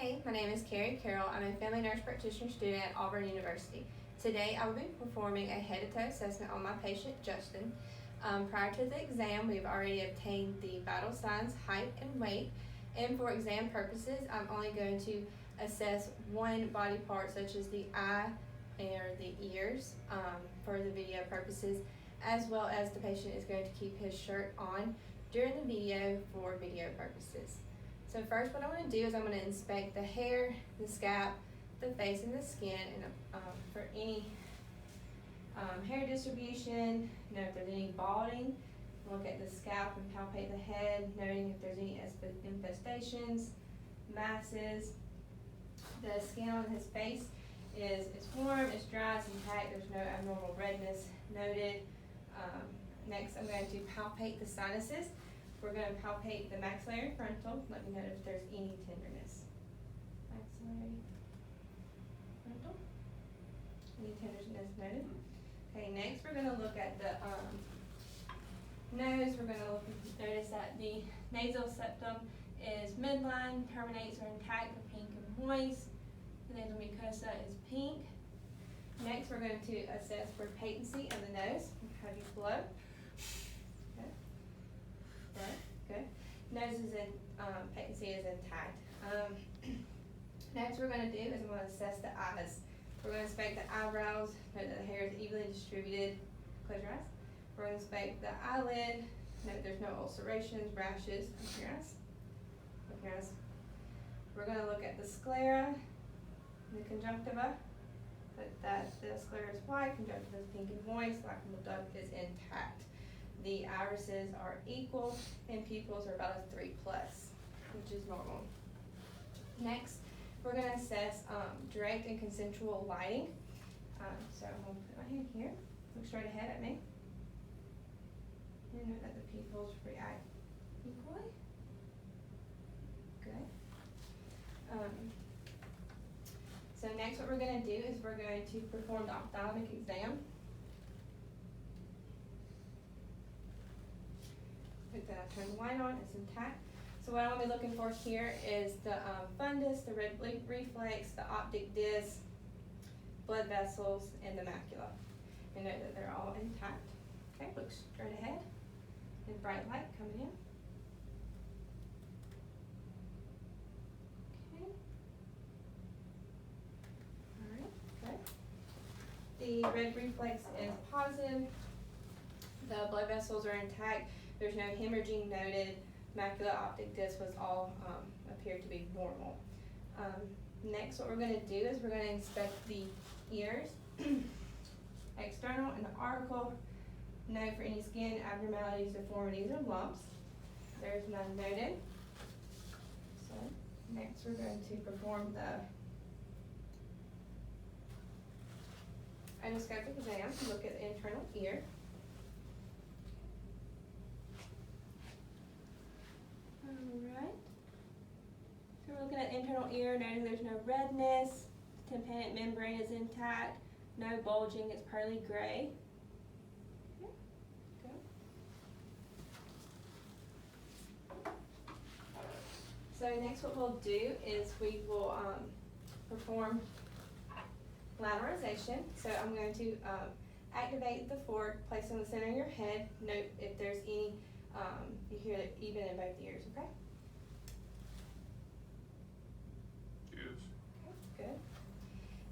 Hey, my name is Carrie Carroll. I'm a family nurse practitioner student at Auburn University. Today I will be performing a head-to-toe assessment on my patient, Justin. Prior to the exam, we've already obtained the vital signs, height, and weight. And for exam purposes, I'm only going to assess one body part, such as the eye or the ears, for the video purposes, as well as the patient is going to keep his shirt on during the video for video purposes. So first what I'm going to do is I'm going to inspect the hair, the scalp, the face, and the skin, and for any hair distribution, if there's any balding. Look at the scalp and palpate the head, noting if there's any infestations, masses. The skin on his face it's warm, it's dry, it's intact, there's no abnormal redness noted. Next I'm going to palpate the sinuses. We're going to palpate the maxillary and frontal. Let me know if there's any tenderness. Maxillary, frontal. Any tenderness noted? Okay, next we're going to look at the nose. We're going to notice that the nasal septum is midline, terminates are intact, are pink and moist. The nasal mucosa is pink. Next we're going to assess for patency of the nose. Have you blow? Good. Nose is in, patency is intact. Next we're going to do is I'm going to assess the eyes. We're going to inspect the eyebrows, note that the hair is evenly distributed. Close your eyes. We're going to inspect the eyelid, note there's no ulcerations, rashes. Open your eyes. Open your eyes. We're going to look at the sclera, the conjunctiva. That the sclera is white, conjunctiva is pink and moist, lacrimal duct is intact. The irises are equal, and pupils are about a 3+, which is normal. Next, we're going to assess direct and consensual lighting. So I'm going to put my hand here, look straight ahead at me, and note that the pupils react equally. Good. So next what we're going to do is we're going to perform the ophthalmic exam. Turn the light on, it's intact. So what I'll be looking for here is the fundus, the red reflex, the optic disc, blood vessels, and the macula. And note that they're all intact. Okay, look straight ahead. And bright light coming in. Okay. Alright, good. The red reflex is positive. The blood vessels are intact. There's no hemorrhaging noted. Macula, optic disc was all appeared to be normal. Next, what we're going to do is we're going to inspect the ears, external and the article. Note for any skin abnormalities, deformities, or lumps. There's none noted. So next, we're going to perform the endoscopic exam to look at the internal ear. Alright, so we're looking at internal ear, noting there's no redness, tympanic membrane is intact, no bulging, it's pearly gray. Okay, go. So next what we'll do is we will perform lateralization. So I'm going to activate the fork, place it in the center of your head, note if there's any you hear it even in both ears, okay? Yes. Okay, good.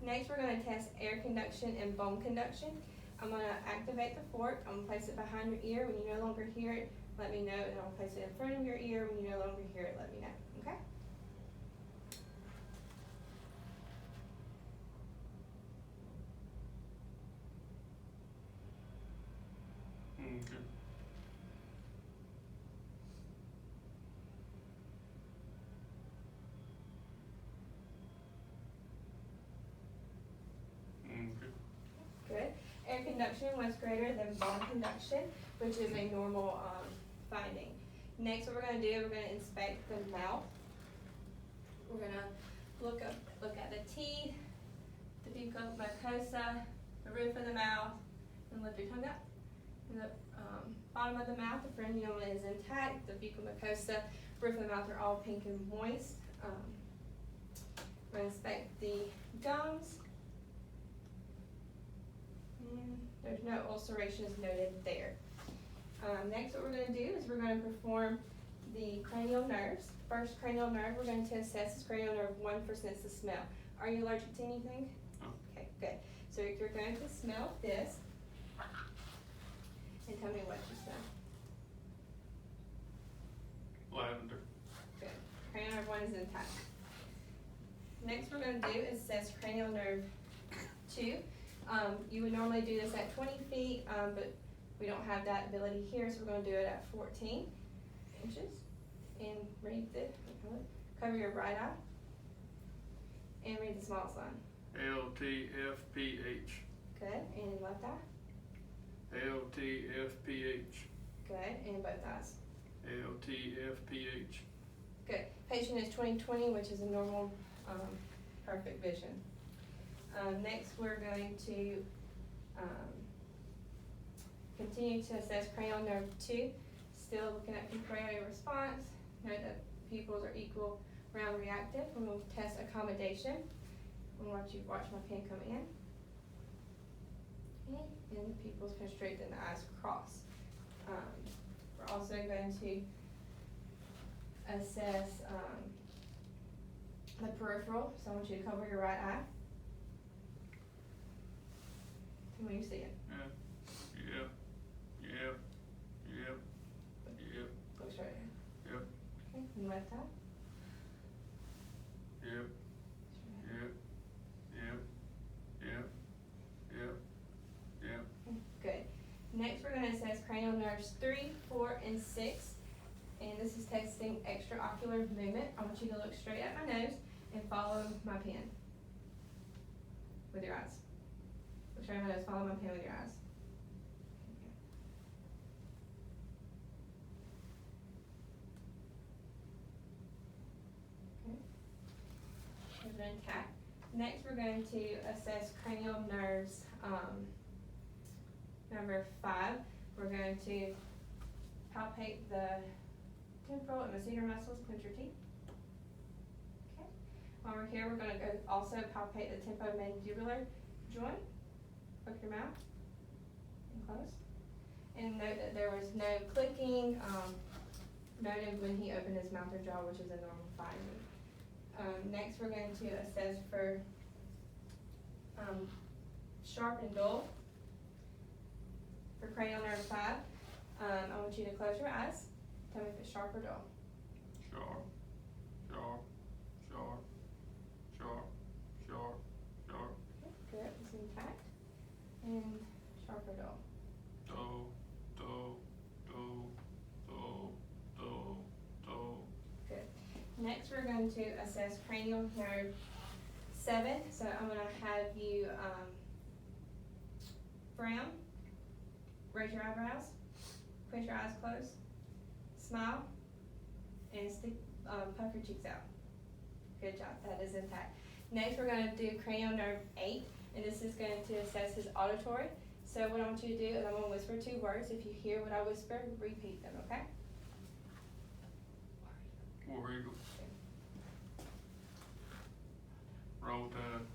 Next, we're going to test air conduction and bone conduction. I'm going to activate the fork. I'm going to place it behind your ear. When you no longer hear it, let me know, and I'll place it in front of your ear. When you no longer hear it, let me know, okay? Okay. Good. Air conduction was greater than bone conduction, which is a normal finding. Next, what we're going to do, we're going to inspect the mouth. We're going to look at the teeth, the buccal mucosa, the roof of the mouth, and lift your tongue up. And the bottom of the mouth, the frenulum is intact. The buccal mucosa, roof of the mouth are all pink and moist. There's no ulcerations noted there. Next, what we're going to do is we're going to perform the cranial nerves. First cranial nerve, we're going to assess is cranial nerve 1 for sense of smell. Are you allergic to anything? No. Okay, good. So you're going to smell this and tell me what you smell. Lavender. Good. Cranial nerve 1 is intact. Next, we're going to do is assess cranial nerve 2. You would normally do this at 20 feet, but we don't have that ability here, so we're going to do it at 14 inches. And read the, cover your right eye. And read the smallest line. LTFPH. Good. And left eye. LTFPH. Good. And both eyes. LTFPH. Good. Patient is 20/20, which is a normal, perfect vision. Next, we're going to continue to assess cranial nerve 2. Still looking at pupillary response. Note that pupils are equal, round, reactive. And we'll test accommodation. And watch my pen come in. Okay. And the pupils constrict and the eyes cross. We're also going to assess the peripheral. So I want you to cover your right eye. Tell me when you see it. Yep. Look straight ahead. Yep. Okay. And left eye. Yep. Okay, good. Next, we're going to assess cranial nerves 3, 4, and 6. And this is testing extraocular movement. I want you to look straight at my nose and follow my pen with your eyes. Look straight at my nose, follow my pen with your eyes. Okay. Those are intact. Next, we're going to assess cranial nerves number 5. We're going to palpate the temporal and masseter muscles, clench your teeth. Okay. While we're here, we're going to go also palpate the temporomandibular joint. Open your mouth and close. And note that there was no clicking noted when he opened his mouth or jaw, which is a normal finding. Next, we're going to assess for sharp and dull. For cranial nerve 5, I want you to close your eyes. Tell me if it's sharp or dull. Sharp. Okay, good. It's intact. And sharp or dull. Good. Next, we're going to assess cranial nerve 7. So I'm going to have you frown, raise your eyebrows, push your eyes closed, smile, and stick, puff your cheeks out. Good job. That is intact. Next, we're going to do cranial nerve 8, and this is going to assess his auditory. So what I want you to do is I'm going to whisper 2 words. If you hear what I whisper, repeat them, okay? War Eagle. Roll Tide.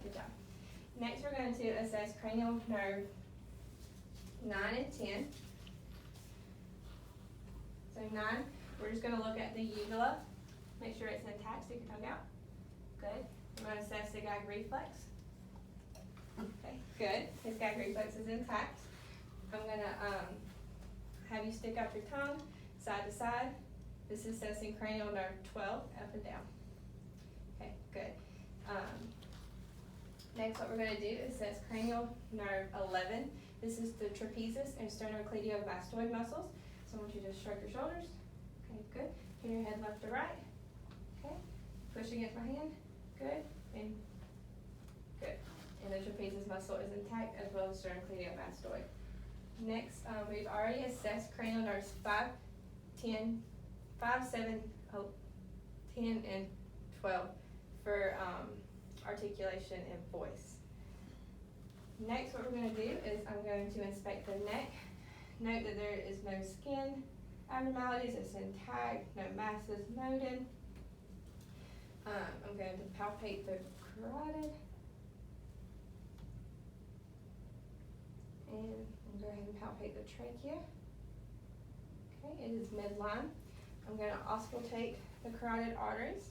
Good job. Next, we're going to assess cranial nerve 9 and 10. So 9, we're just going to look at the uvula. Make sure it's intact. Stick your tongue out. Good. I'm going to assess the gag reflex. Okay, good. His gag reflex is intact. I'm going to have you stick out your tongue side to side. This is assessing cranial nerve 12 up and down. Okay, good. Next, what we're going to do is assess cranial nerve 11. This is the trapezius and sternocleidomastoid muscles. So I want you to shrug your shoulders. Okay, good. Turn your head left to right. Okay. Push against my hand. Good. And good. And the trapezius muscle is intact as well as sternocleidomastoid. Next, we've already assessed cranial nerves 5, 10, 5, 7, 10, and 12 for articulation and voice. Next, what we're going to do is I'm going to inspect the neck. Note that there is no skin abnormalities, it's intact, no masses noted. I'm going to palpate the carotid. And I'm going to go ahead and palpate the trachea. Okay, it is midline. I'm going to auscultate the carotid arteries.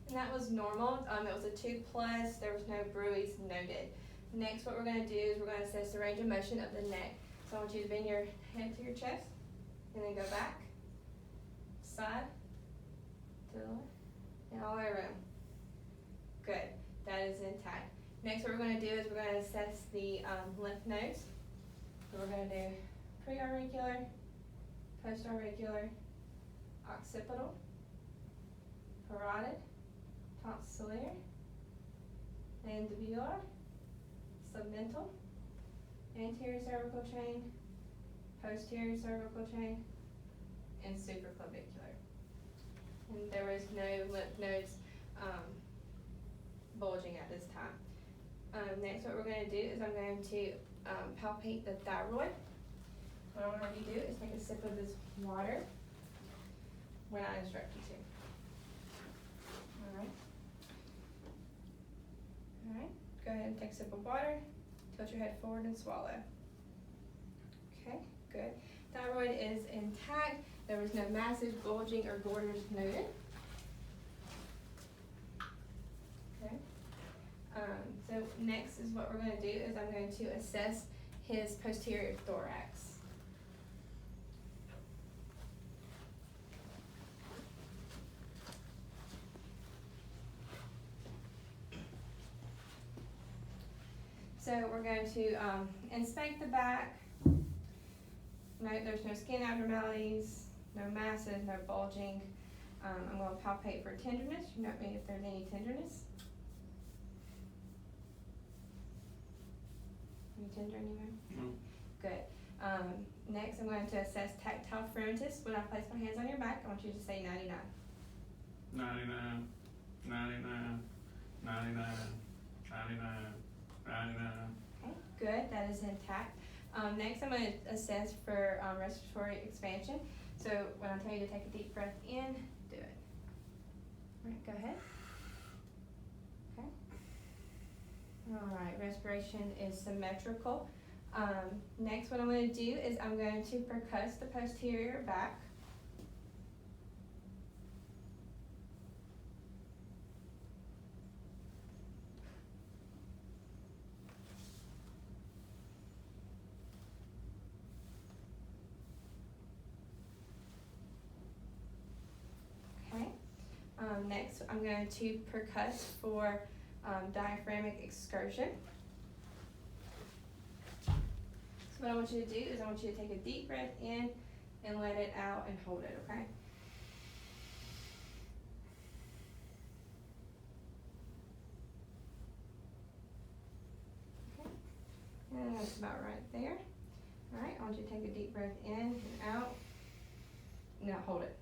And that was normal. It was a 2+. There was no bruise noted. Next, what we're going to do is we're going to assess the range of motion of the neck. So I want you to bend your head to your chest, and then go back, side, to the left, and all the way around. Good. That is intact. Next, what we're going to do is we're going to assess the lymph nodes. So we're going to do preauricular, postauricular, occipital, parotid, tonsillar, mandibular, submental, anterior cervical chain, posterior cervical chain, and supraclavicular. And there was no lymph nodes bulging at this time. Next, what we're going to do is I'm going to palpate the thyroid. What I want to have you do is take a sip of this water when I instruct you to. Alright, go ahead and take a sip of water, tilt your head forward and swallow. Okay, good. Thyroid is intact. There was no masses, bulging, or goiters noted. Okay. So next is what we're going to do is I'm going to assess his posterior thorax. So we're going to inspect the back. No, there's no skin abnormalities, no masses, no bulging. I'm going to palpate for tenderness. You note me if there's any tenderness. Any tender anywhere? No. Good. Next, I'm going to assess tactile firmness. When I place my hands on your back, I want you to say 99. 99, 99, 99, 99, 99. Okay, good. That is intact. Next, I'm going to assess for respiratory expansion. So when I tell you to take a deep breath in, do it. All right, go ahead. Okay. All right, respiration is symmetrical. Next, what I'm going to do is I'm going to percuss the posterior back. Next, I'm going to percuss for diaphragmatic excursion. So what I want you to do is I want you to take a deep breath in and let it out and hold it, okay? Okay. And that's about right there. All right, I want you to take a deep breath in and out. Now hold it.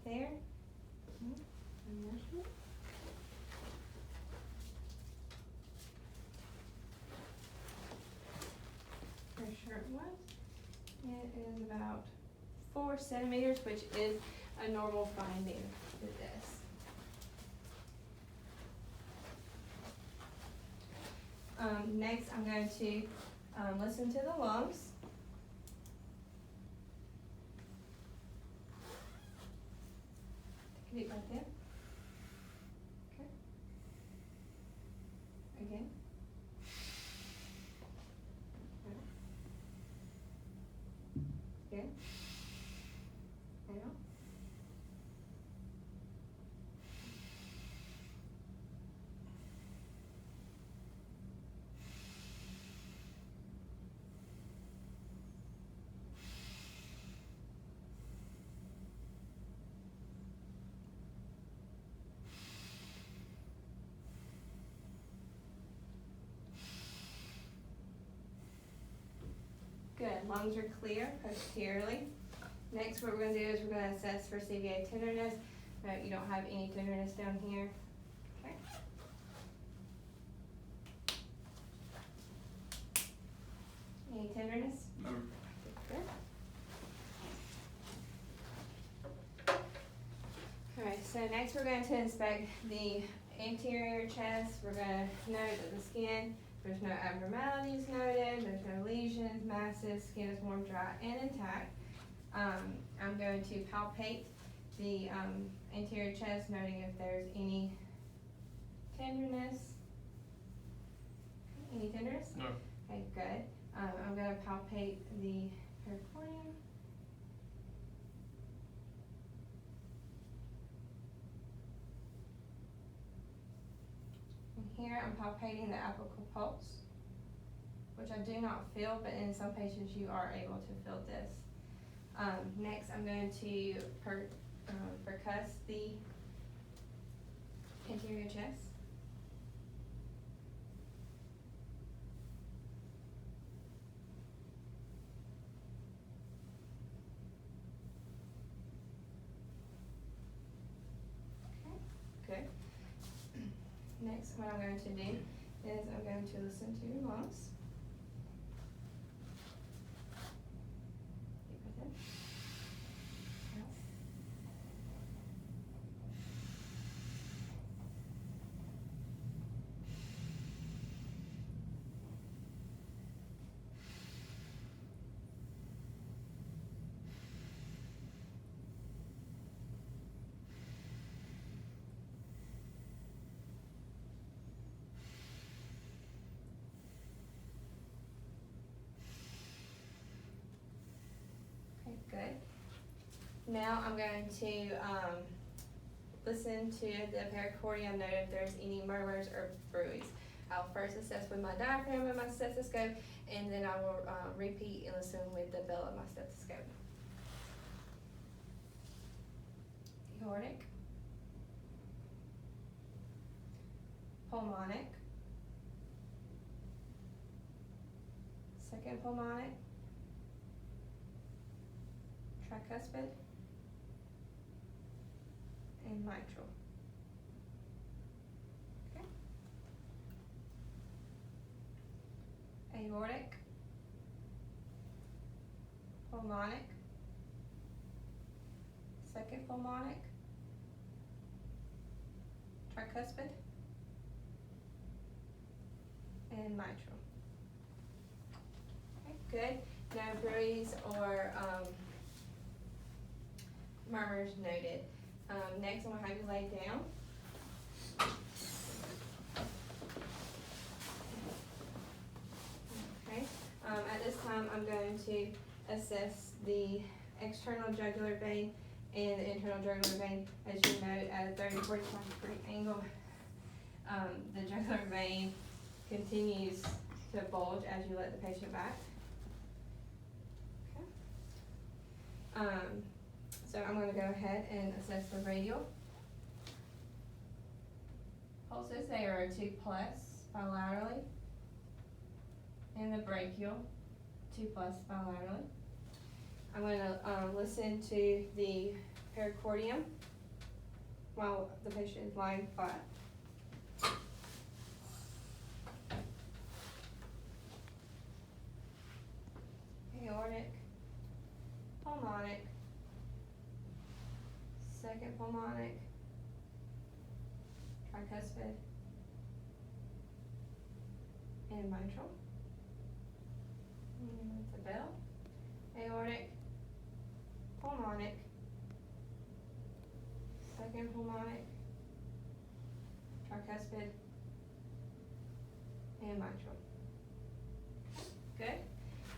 There. Your shirt was. It is about 4 centimeters, which is a normal finding with this. Next, I'm going to listen to the lungs. Deep breath in. Okay. Again. Again. Out. Good. Lungs are clear posteriorly. Next, what we're gonna do is we're gonna assess for CVA tenderness. No, you don't have any tenderness down here. Okay. Any tenderness? No. Good. Alright, so next we're going to inspect the anterior chest. We're gonna note that the skin, there's no abnormalities noted, there's no lesions, masses, skin is warm, dry, and intact. I'm going to palpate the anterior chest, noting if there's any tenderness. Any tenderness? No. Okay, good. I'm going to palpate the pericardium. And here I'm palpating the apical pulse, which I do not feel, but in some patients you are able to feel this. Next, I'm going to percuss the anterior chest. Okay, good. Next, what I'm going to do is I'm going to listen to your lungs. Deep breath in. Out. Okay, good. Now I'm going to listen to the pericardium, note if there's any murmurs or bruits. I'll first assess with my diaphragm and my stethoscope, and then I will repeat and listen with the bell of my stethoscope. Aortic, pulmonic, second pulmonic, tricuspid, and mitral. Okay. Aortic, pulmonic, second pulmonic, tricuspid, and mitral. Okay, good. No bruits or murmurs noted. Next, I'm going to have you lay down. Okay. At this time, I'm going to assess the external jugular vein and the internal jugular vein. As you note, at a 30-45 degree angle, the jugular vein continues to bulge as you let the patient back. Okay. So I'm going to go ahead and assess the radial pulses. They are 2+ bilaterally, and the brachial 2+ bilaterally. I'm going to listen to the pericardium while the patient is lying flat. Aortic, pulmonic, second pulmonic, tricuspid, and mitral. And with the bell. Aortic, pulmonic, second pulmonic, tricuspid, and mitral. Good.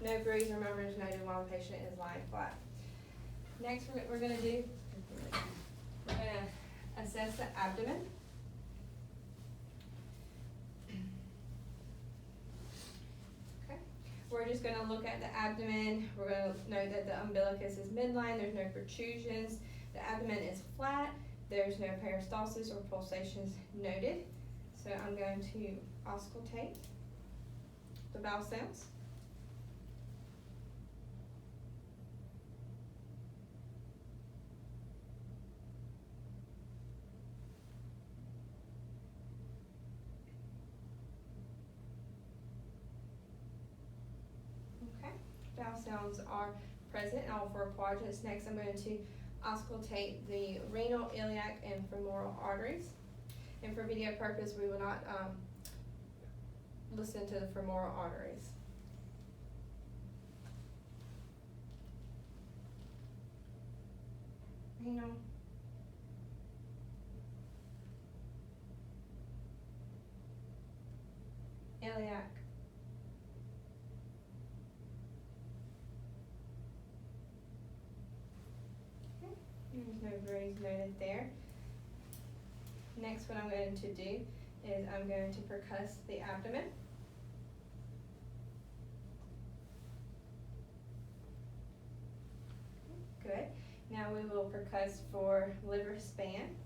No bruise or murmurs noted while the patient is lying flat. Next, we're going to do, we're going to assess the abdomen. Okay. We're just going to look at the abdomen. We're going to note that the umbilicus is midline. There's no protrusions. The abdomen is flat. There's no peristalsis or pulsations noted. So I'm going to auscultate the bowel sounds. vowel sounds are present in all 4 quadrants. Next, I'm going to auscultate the renal, iliac, and femoral arteries. And for video purpose, we will not listen to the femoral arteries. Renal, iliac, okay. There's no graves noted there. Next, what I'm going to do is I'm going to percuss the abdomen. Good. Now we will percuss for liver span.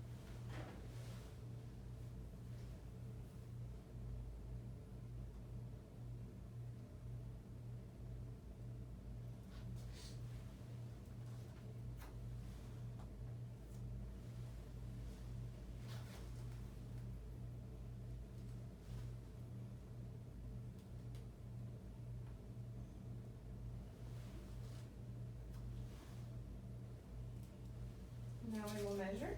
Now we will measure.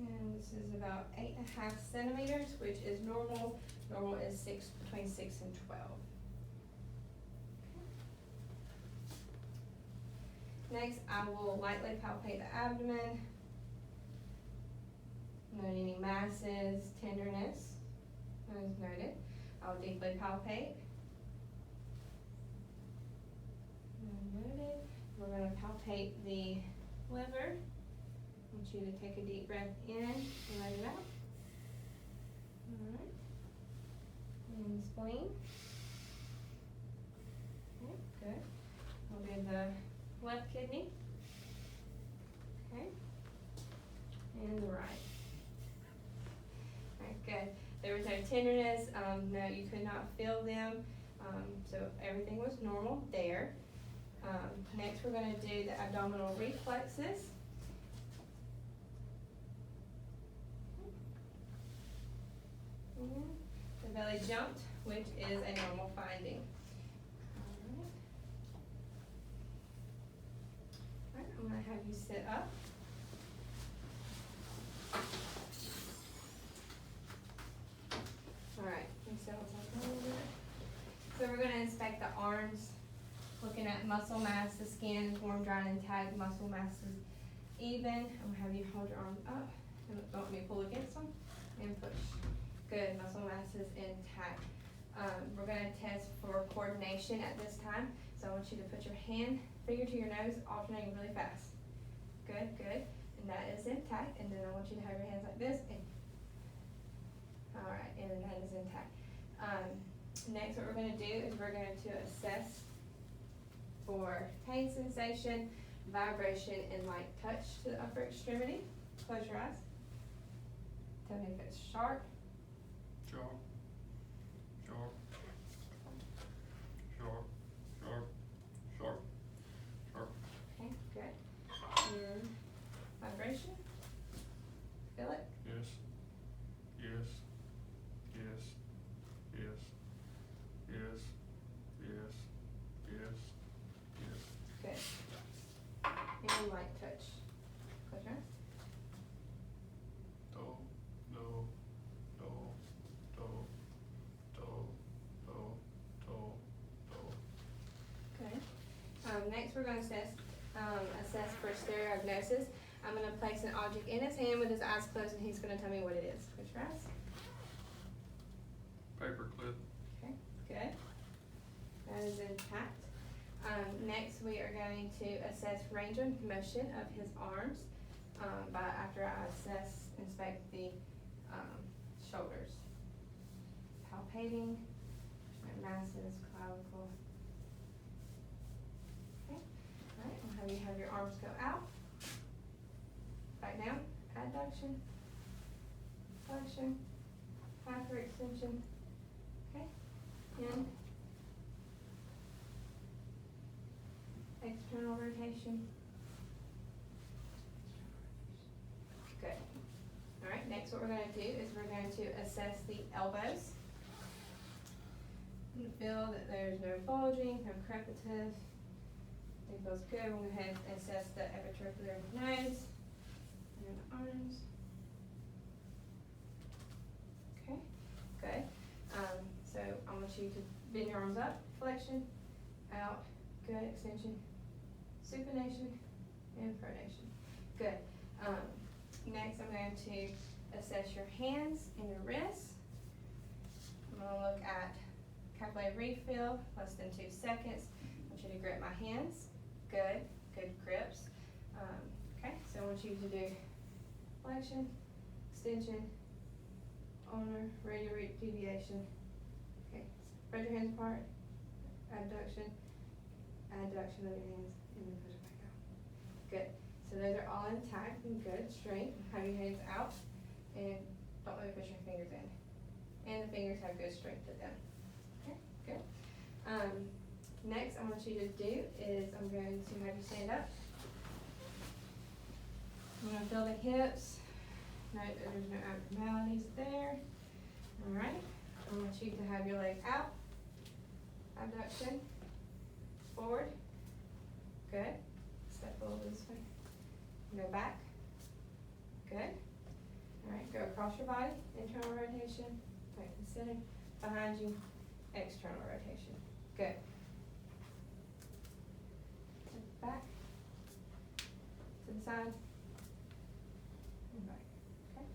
And this is about 8.5 centimeters, which is normal. Normal is between 6 and 12. Next, I will lightly palpate the abdomen. Note any masses, tenderness, as noted. I'll deeply palpate. Noted. We're going to palpate the liver. I want you to take a deep breath in and let it out. Alright. And spleen. Okay, good. We'll do the left kidney. Okay. And the right. Alright, good. There was no tenderness. No, you could not feel them. So everything was normal there. Next, we're going to do the abdominal reflexes. The belly jumped, which is a normal finding. Alright, I'm going to have you sit up. Alright, so we're going to inspect the arms. Looking at muscle mass, the skin is warm, dry, and intact. Muscle mass is even. I'm going to have you hold your arms up. And don't want me to pull against them. And push. Good. Muscle mass is intact. We're going to test for coordination at this time. So I want you to put your finger to your nose, alternating really fast. Good, good. And that is intact. And then I want you to have your hands like this. Alright, and that is intact. Next, what we're going to do is we're going to assess for pain sensation, vibration, and light touch to the upper extremity. Close your eyes. Tell me if it's sharp. Sharp. Sharp. Sharp. Sharp. Sharp. Sharp. Okay, good. And vibration. Feel it? Yes. Yes. Yes. Yes. Yes. Yes. Yes. Yes. Good. And light touch. Close your eyes. Do. Do. Do. Do. Do. Do. Do. Do. Good. Next, we're going to assess for stereognosis. I'm going to place an object in his hand with his eyes closed, and he's going to tell me what it is. Close your eyes. Paperclip. Okay, good. That is intact. Next, we are going to assess range of motion of his arms after I inspect the shoulders. Palpating, masses, clavicle. Okay, all right, we'll have you have your arms go out, back down, adduction, flexion, hyperextension, okay, in, external rotation. Good. All right, next what we're going to do is we're going to assess the elbows. You feel that there's no bulging, no crepitus. It feels good. We'll go ahead and assess the aperture of the nose and the arms. Okay, good. So I want you to bend your arms up, flexion, out, good, extension, supination, and pronation. Good. Next I'm going to assess your hands and your wrists. I'm going to look at capillary refill, less than 2 seconds. I want you to grip my hands. Good, good grips. Okay, so I want you to do flexion, extension, ulnar, radial deviation. Okay, spread your hands apart, adduction, adduction of your hands, and then push it back out. Good. So those are all intact and good, straight. Have your hands out, and don't let me push your fingers in. And the fingers have good strength to them. Okay, good. Next, I want you to do is I'm going to have you stand up. I'm going to feel the hips. Note that there's no abnormalities there. All right. I want you to have your leg out. Abduction. Forward. Good. Step a little this way. Go back. Good. All right. Go across your body. Internal rotation. Back to the center. Behind you. External rotation. Good. Back. To the side. And back. Okay.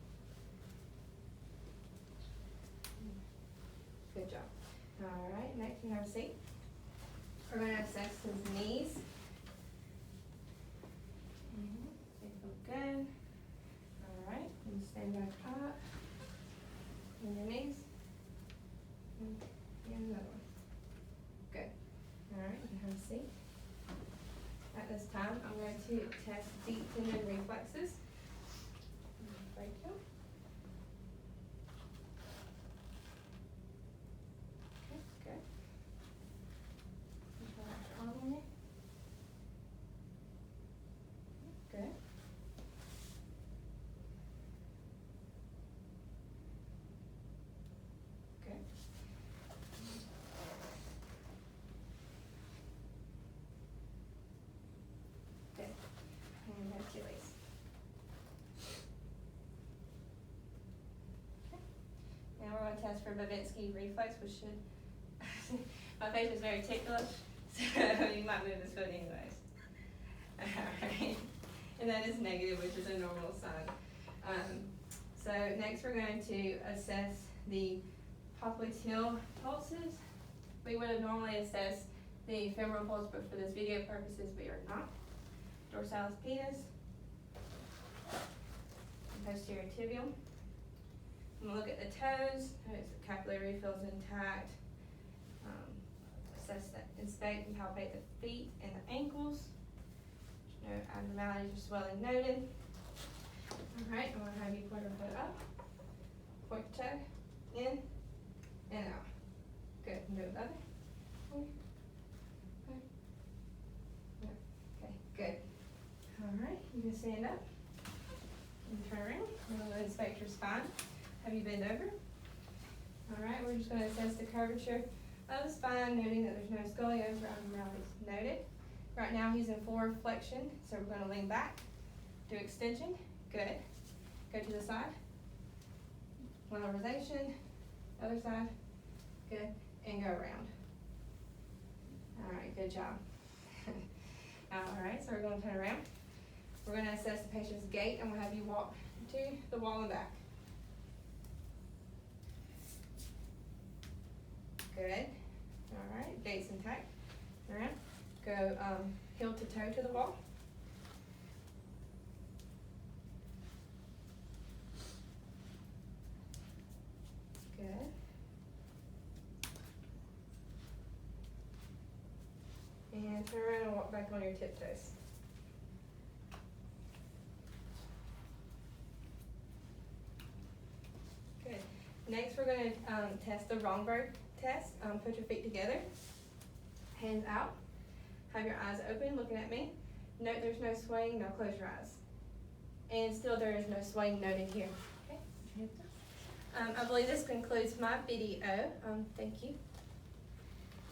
Good job. All right. Next, you have a seat. We're going to assess his knees. They feel good. All right. And stand back up. And your knees. And another one. Good. All right. You have a seat. At this time, I'm going to test deep tendon reflexes. Break you. Okay, good. Control that arm on me. Good. Good. Good. And that's your legs. Okay. Now we're going to test for Babinski reflex, which should, my face is very ticklish, so you might move this foot anyways. Alright. And that is negative, which is a normal sign. So next we're going to assess the popliteal pulses. We would have normally assessed the femoral pulse, but for this video purposes, we are not. Dorsalis pedis, posterior tibial. I'm going to look at the toes. Notice the capillary refill is intact. Assess that, inspect and palpate the feet and the ankles. No abnormalities or swelling noted. Alright, I'm going to have you point your foot up. Point your toe in and out. Good. And do it the other. Okay, good. Alright, you can stand up and turn around. I'm going to inspect your spine. Have you bend over? Alright, we're just going to assess the curvature of the spine, noting that there's no scoliosis or abnormalities noted. Right now he's in forward flexion, so we're going to lean back, do extension, good. Go to the side, lateralization, other side, good, and go around. Alright, good job. Alright, so we're going to turn around. We're going to assess the patient's gait, and we'll have you walk to the wall and back. Good. Alright, gait's intact. Turn around. Go heel to toe to the wall. Good. And turn around and walk back on your tiptoes. Good. Next we're going to test the Romberg test. Put your feet together, hands out, have your eyes open looking at me. Note there's no swaying, now close your eyes. And still there is no swaying noted here. Okay, I believe this concludes my video. Thank you.